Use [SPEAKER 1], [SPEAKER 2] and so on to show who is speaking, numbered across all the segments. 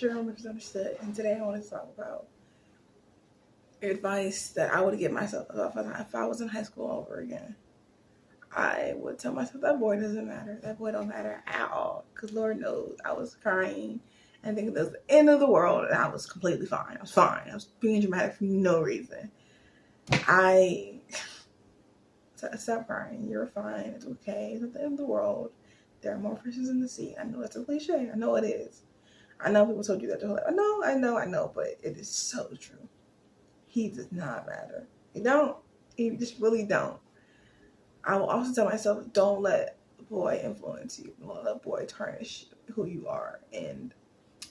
[SPEAKER 1] sure misunderstood. And today I want to talk about advice that I would give myself if I was in high school over again. I would tell myself that boy doesn't matter. That boy don't matter at all. Because Lord knows I was crying and thinking it was the end of the world, and I was completely fine. I was fine. I was being dramatic for no reason. I stop crying. You're fine. It's okay. It's not the end of the world. There are more fishes in the sea. I know that's a cliche. I know it is. I know people told you that their whole life. I know, but it is so true. He does not matter. He don't. He just really don't. I will also tell myself, don't let the boy influence you. Don't let the boy tarnish who you are. And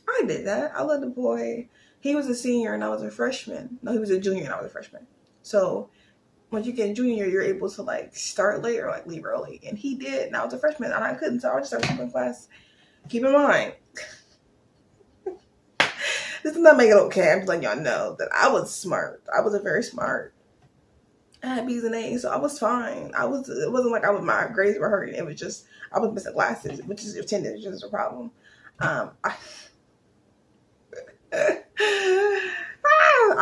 [SPEAKER 1] I did that. I let the boy, he was a senior and I was a freshman. No, he was a junior and I was a freshman. So once you get a junior, you're able to like start late or like leave early. And he did, and I was a freshman and I couldn't, so I just started skipping class. Keep in mind, this does not make it okay. I'm just letting y'all know that I was smart. I was a very smart. I had B's and A's, so I was fine. It wasn't like my grades were hurting. It was just, I was missing classes, which is attendance, which is a problem. I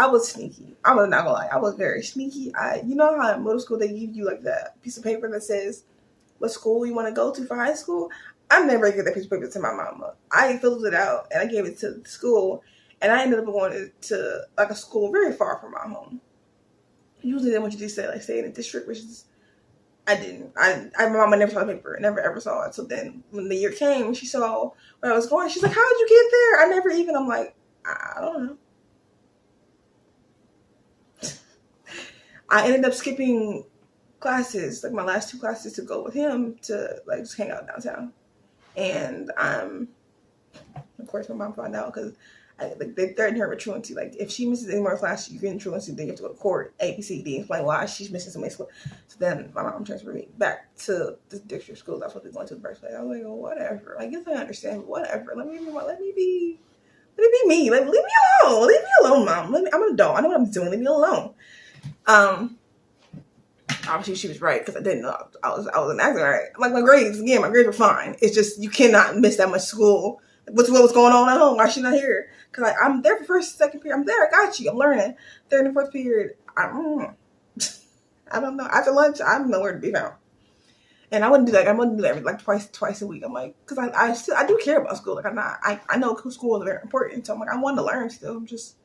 [SPEAKER 1] was sneaky. I'm not gonna lie. I was very sneaky. You know how in middle school they give you like that piece of paper that says what school you want to go to for high school? I never gave that piece of paper to my mama. I filled it out and I gave it to the school, and I ended up going to like a school very far from my home. Usually they want you to stay in a district, which is, I didn't. My mama never saw the paper, never ever saw it. So then when the year came, she saw where I was going. She's like, "How did you get there?" I'm like, I don't know. I ended up skipping classes, like my last 2 classes, to go with him to like just hang out downtown. And of course my mom found out because they threatened her with truancy. Like if she misses any more classes, you get in truancy, then you have to go to court, A, B, C, D, explain why she's missing so many schools. So then my mom transferred me back to the district school that's what we going to the first place. I was like, oh, whatever. I guess I understand, but whatever. Let me be me. Like, leave me alone. Leave me alone, mom. I'm an adult. I know what I'm doing. Leave me alone. Obviously she was right because I didn't know I wasn't acting right. Like my grades were fine. It's just you cannot miss that much school. What's going on at home? Why she not here? Because I'm there for first, second period. I'm there. I got you. I'm learning. Third and fourth period. I don't know. After lunch, I'm nowhere to be found. And I wouldn't do that. I wouldn't do that like twice a week. I'm like, because I do care about school. Like I know school is very important. So I'm like, I want to learn still. I'm just,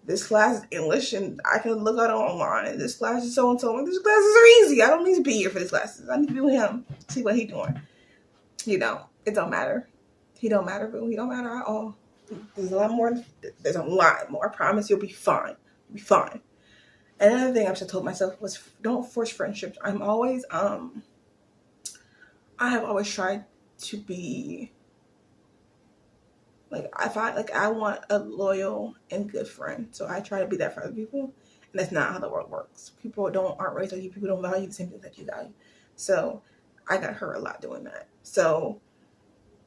[SPEAKER 1] this class is English and I can look at it online, and this class is so and so. These classes are easy. I don't need to be here for these classes. I need to be with him, see what he's doing. You know, it don't matter. He don't matter, but he don't matter at all. There's a lot more. I promise you'll be fine. You'll be fine. Another thing I've just told myself was don't force friendships. I have always tried to be like, I want a loyal and good friend. So I try to be that for other people. And that's not how the world works. People aren't raised like you. People don't value the same things that you value. So I got hurt a lot doing that. So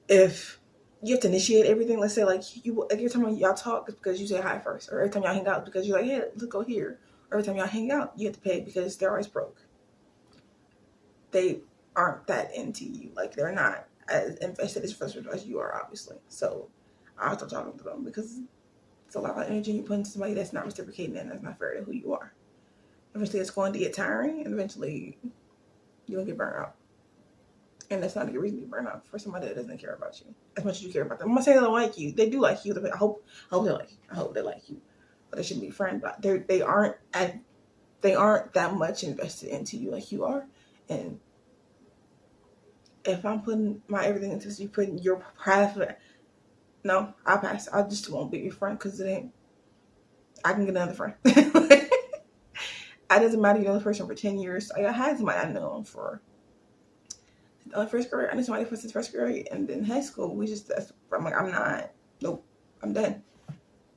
[SPEAKER 1] if you have to initiate everything, let's say like every time y'all talk, it's because you say hi first. Or every time y'all hang out, it's because you're like, hey, let's go here. Or every time y'all hang out, you have to pay because they're always broke. They aren't that into you. Like they're not as invested as you are, obviously. So I'll stop talking to them because it's a lot of energy you put into somebody that's not reciprocating and that's not fair to who you are. Eventually it's going to get tiring and eventually you're going to get burnt out. And that's not a good reason to burn out for somebody that doesn't care about you as much as you care about them. I'm not saying they don't like you. They do like you. I hope they like you. I hope they like you. But they shouldn't be friends. But they aren't that much invested into you like you are. And if I'm putting my everything into you, putting your private, no, I'll pass. I just won't be your friend because it ain't. I can get another friend. It doesn't matter. You know the person for 10 years. I had somebody I known for first grade. I knew somebody since first grade, and then high school. I'm like, I'm not. Nope. I'm done.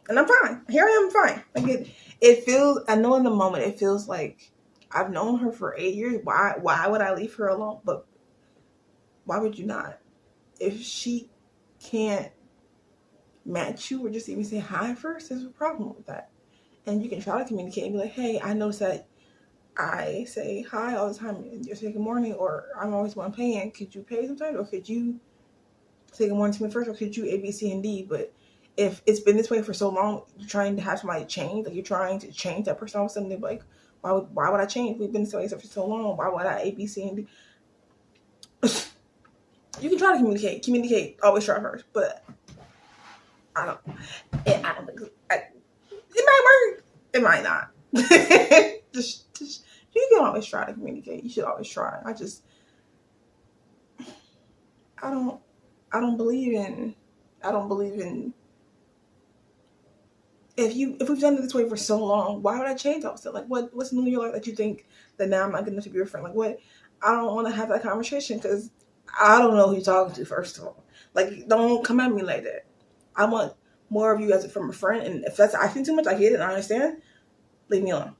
[SPEAKER 1] And I'm fine. Here I am, fine. Like it feels. I know in the moment it feels like I've known her for 8 years. Why would I leave her alone? But why would you not? If she can't match you or just even say hi first, there's a problem with that. And you can try to communicate and be like, hey, I noticed that I say hi all the time and you say good morning, or I'm always one paying. Could you pay sometimes? Or could you say good morning to me first? Or could you A, B, C, and D? But if it's been this way for so long, you're trying to have somebody change, like you're trying to change that person, all of a sudden they're like, why would I change? We've been this way for so long. Why would I A, B, C, and D? You can try to communicate, always try first, but I don't think it might work, it might not. just you can always try to communicate. You should always try. I don't believe in if we've done it this way for so long, why would I change all of a sudden? Like what's new in your life that you think that now I'm not good enough to be your friend? Like what? I don't want to have that conversation because I don't know who you're talking to, first of all. Like, don't come at me like that. I want more of you as from a friend, and if that's asking too much, I get it and I understand. Leave me alone.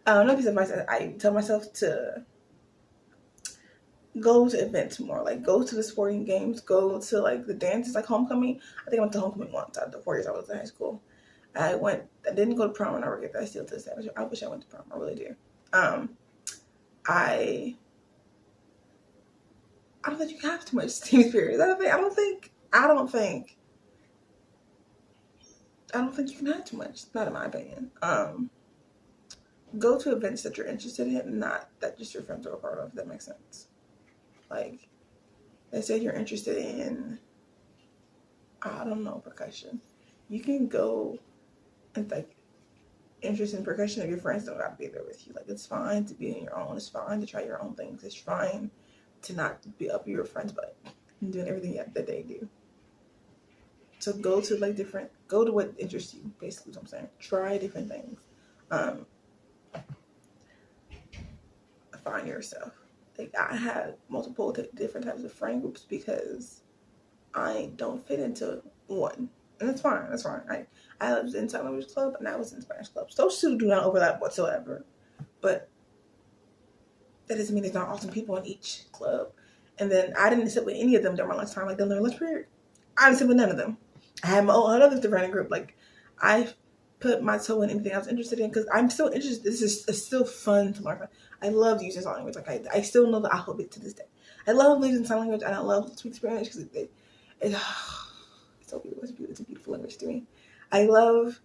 [SPEAKER 1] Another piece of advice I tell myself to go to events more, like go to the sporting games, go to like the dances, like homecoming. I think I went to homecoming once out of the 4 years I was in high school. I didn't go to prom, and I regret that. I still to this day. I wish I went to prom. I really do. I don't think you can have too much team spirit. I don't think you can have too much. Not in my opinion. Go to events that you're interested in, not that just your friends are a part of. If that makes sense. Like, they say you're interested in, I don't know, percussion. You can go and like interest in percussion if your friends don't got to be there with you. Like, it's fine to be on your own. It's fine to try your own things. It's fine to not be up your friends' butt and doing everything that they do. So go to what interests you, basically is what I'm saying. Try different things. Find yourself. Like, I had multiple different types of friend groups because I don't fit into one. And that's fine. I was in sign language club and I was in Spanish club. So those two do not overlap whatsoever. But that doesn't mean there's not awesome people in each club. And then I didn't sit with any of them during my lunchtime, like during their lunch period. I didn't sit with none of them. I had my own other different group. Like, I put my toe in anything I was interested in because I'm still interested. It's still fun to learn. I love using sign language. Like, I still know the alphabet to this day. I love using sign language and I love speaking Spanish because it's so beautiful. It's a beautiful language to me. I love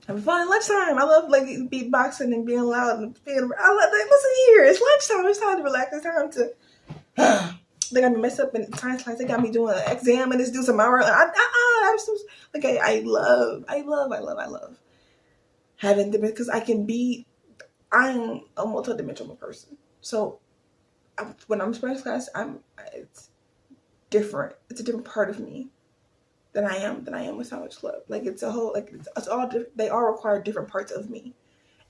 [SPEAKER 1] having fun at lunchtime. I love like beatboxing and being loud and being. I love like, listen here. It's lunchtime. It's time to relax. It's time to. They got me messed up in science class. They got me doing an exam and do some hour. I'm so like I love having them because I'm a multidimensional person. So when I'm in Spanish class, it's different. It's a different part of me than I am with Sandwich Club. Like, it's a whole, like, it's all different. They all require different parts of me.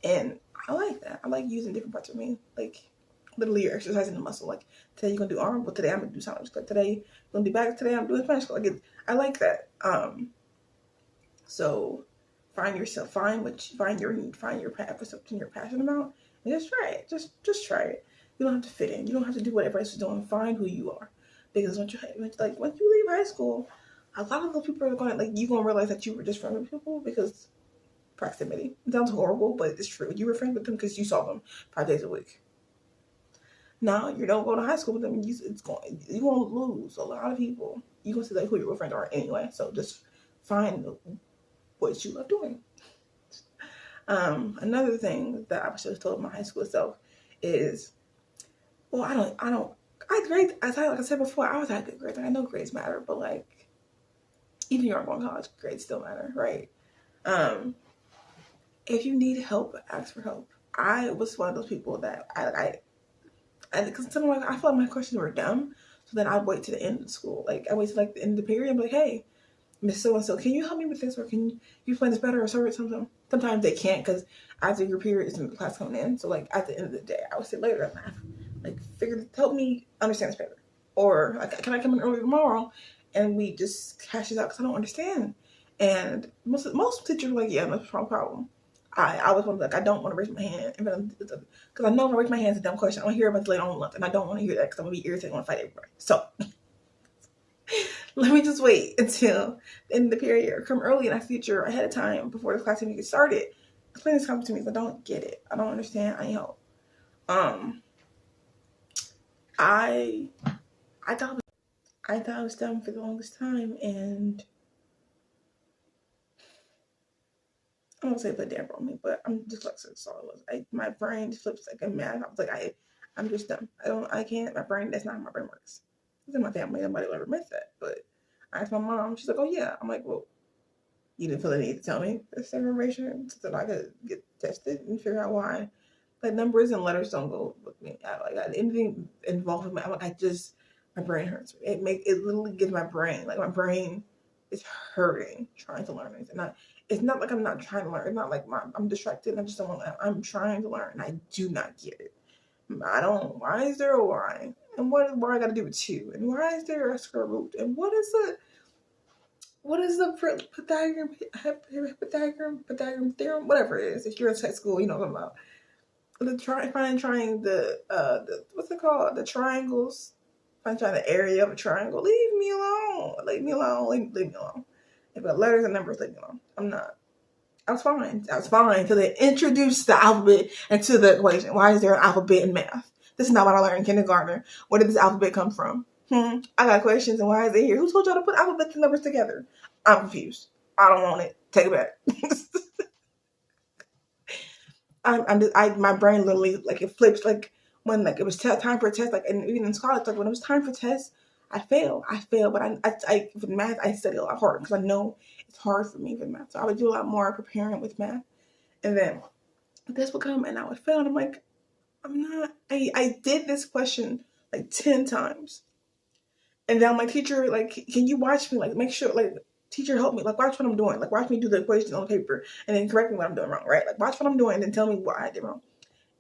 [SPEAKER 1] And I like that. I like using different parts of me. Like, literally you're exercising the muscle. Like, today you're going to do arm, but today I'm going to do Sandwich Club. Today you're going to do back. Today I'm doing Spanish Club. Like, I like that. So find yourself, find your path for something you're passionate about, and just try it. Just try it. You don't have to fit in. You don't have to do what everybody else is doing. Find who you are. Because once you leave high school, a lot of those people are going you're gonna realize that you were just friends with people because proximity. It sounds horrible, but it's true. You were friends with them because you saw them 5 days a week. Now you don't go to high school with them. You're gonna lose a lot of people. You're gonna see like who your real friends are anyway. So just find what you love doing. Another thing that I should have told my high school self is, well, like I said before, I was at good grades. Like, I know grades matter, but like, even you're going to college, grades still matter, right? If you need help, ask for help. I was one of those people that because I feel like my questions were dumb, so then I'd wait to the end of school. Like, I wait to like the end of the period. I'm like, hey, Miss So and So, can you help me with this, or can you explain this better, or something? Sometimes they can't because after your period is in the class coming in. So like at the end of the day, I would sit later at math, like help me understand this better, or like, can I come in early tomorrow and we just hash this out because I don't understand. And most teachers were like, yeah, that's no problem. I was one of I don't want to raise my hand because I know if I raise my hand, it's a dumb question. I want to hear about it later on lunch, and I don't want to hear that because I'm gonna be irritated when I fight everybody. So let me just wait until the end of the period or come early and ask the teacher ahead of time before the class even gets started. Explain this concept to me because I don't get it. I don't understand. I need help. I I thought I was dumb for the longest time, and I don't say put damper on me, but I'm dyslexic, so my brain flips like in math. I was like, I'm just dumb. I can't. My brain. That's not how my brain works. It's in my family. Nobody will ever admit that. But I asked my mom. She's like, oh yeah. I'm like, well, you didn't feel the need to tell me this information so that I could get tested and figure out why. Like numbers and letters don't go with me. Anything involved with my brain hurts. It literally gives my brain my brain is hurting trying to learn it. And it's not like I'm not trying to learn. It's not like I'm distracted. I just don't want. I'm trying to learn. And I do not get it. I don't. Why is there a y? And why I got to do with 2? And why is there a square root? And what is the Pythagorean theorem? Whatever it is. If you're in high school, you know what I'm about. Trying the what's it called? The triangles. I'm trying the area of a triangle. Leave me alone. Leave me alone. Leave me alone. If it letters and numbers, leave me alone. I'm not. I was fine until they introduced the alphabet into the equation. Why is there an alphabet in math? This is not what I learned in kindergarten. Where did this alphabet come from? I got questions, and why is it here? Who told y'all to put alphabets and numbers together? I'm confused. I don't want it. Take it back. My brain literally it flips when it was time for a test, and even in college, when it was time for tests, I fail, but I with math I study a lot harder because I know it's hard for me with math, so I would do a lot more preparing with math, and then this would come and I would fail, and I'm like, I'm not. I did this question 10 times, and then my teacher can you watch me make sure teacher help me watch what I'm doing watch me do the equation on paper and then correct me what I'm doing wrong, right? Watch what I'm doing and then tell me what I did wrong.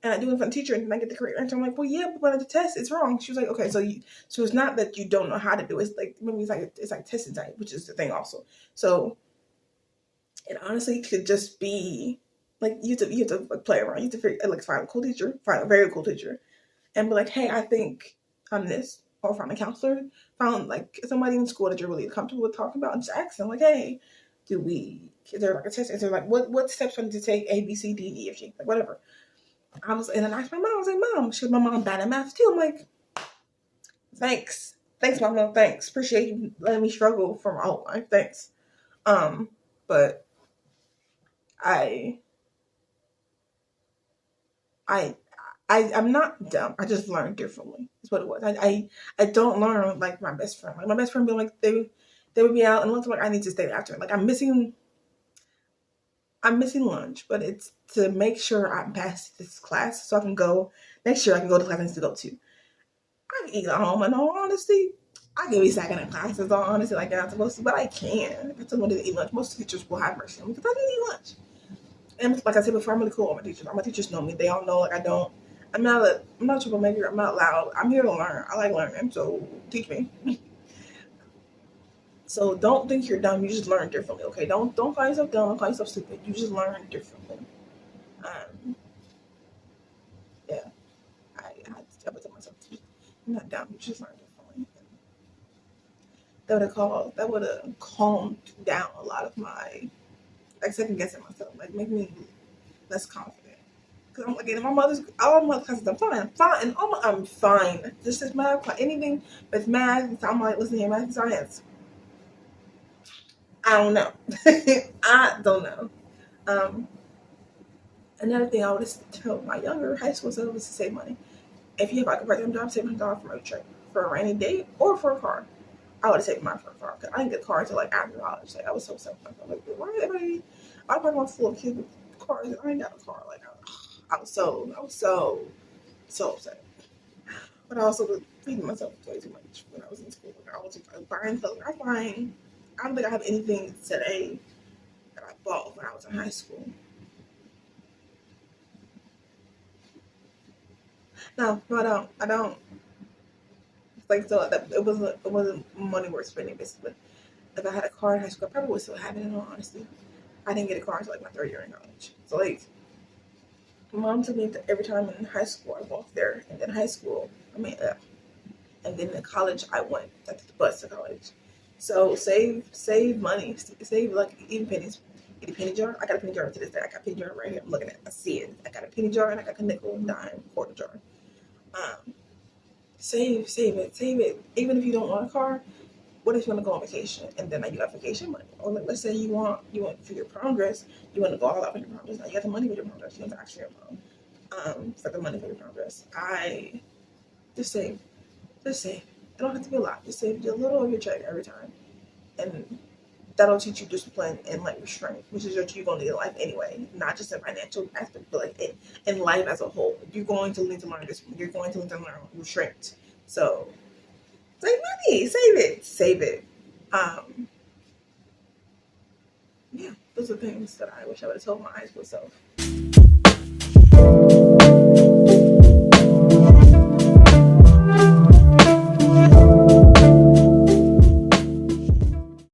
[SPEAKER 1] And I do it in front of the teacher and then I get the correct answer. I'm like, well, yeah, but when I did the test, it's wrong. She was like, okay, so it's not that you don't know how to do it. It's maybe it's like testing type, which is the thing also. So it honestly could just be you have to play around. You have to find a very cool teacher, and be like, hey, I think I'm this, or find a counselor, found somebody in school that you're really comfortable with talking about, and just ask them hey, is there a test? Is there what steps I need to take? A, B, C, D, E, F, G, whatever. And then I asked my mom. I was like, Mom, should my mom bad at math too? I'm like, thanks, Mama, thanks, appreciate you letting me struggle for my whole life, thanks. But I'm not dumb. I just learned differently. That's what it was. I don't learn like my best friend. My best friend be they would be out and once I need to stay after. I'm missing lunch, but it's to make sure I'm past this class so I can go next year. I can go to class I need to go to. I can eat at home in all honesty. I can be second in classes all honesty like I'm supposed to, but I can. If I told me to eat lunch, most teachers will have mercy on me because I didn't eat lunch. And like I said before, I'm really cool with my teachers. All my teachers know me. They all know I'm not a troublemaker. I'm not loud. I'm here to learn. I like learning, so teach me. So don't think you're dumb. You just learn differently, okay? Don't call yourself dumb. Don't call yourself stupid. You just learn differently. Um, yeah, I would tell myself, you're not dumb. You just learn differently. That would have calmed down a lot of my second guessing myself, make me less confident. Because I'm in all my classes, I'm fine. I'm fine. This is math, anything with math. I'm listen here, math and science. I don't know. I don't know. Another thing I would tell my younger high school self is to save money. If you have a part-time job, save $100 for a trip, for a rainy day, or for a car. I would have saved mine for a car because I didn't get a car until after college. I was so upset with myself. Why is everybody? I was full of kids with cars and I ain't got a car. I was so upset. But I also was feeding myself way too much when I was in school. I was buying clothes. I don't think I have anything today that I bought when I was in high school. No, I don't. It wasn't money worth spending basically. If I had a car in high school, I probably would still have it in all honesty. I didn't get a car until my third year in college. So my mom took me every time in high school I walked there, and then and then in college I went. I took the bus to college. So save money, save even pennies. Get a penny jar. I got a penny jar to this day. I got a penny jar right here. I'm looking at. I see it. I got a penny jar and I got a nickel, dime, quarter jar. Um, Save it. Even if you don't want a car, what if you want to go on vacation and then like, you got vacation money? Or like, let's say you want for your prom dress, you want to go all out for your prom dress. Now you got the money for your prom dress. You want to ask your mom for the money for your prom dress. I just save, just save. It don't have to be a lot. Just save a little of your check every time, and that'll teach you discipline and like restraint, which is what you're going to need in life anyway. Not just in financial aspect, but like in life as a whole. You're going to need to learn this. You're going to need to learn restraint. So save money, save it. Um, yeah, those are things that I wish I would have told my high school self.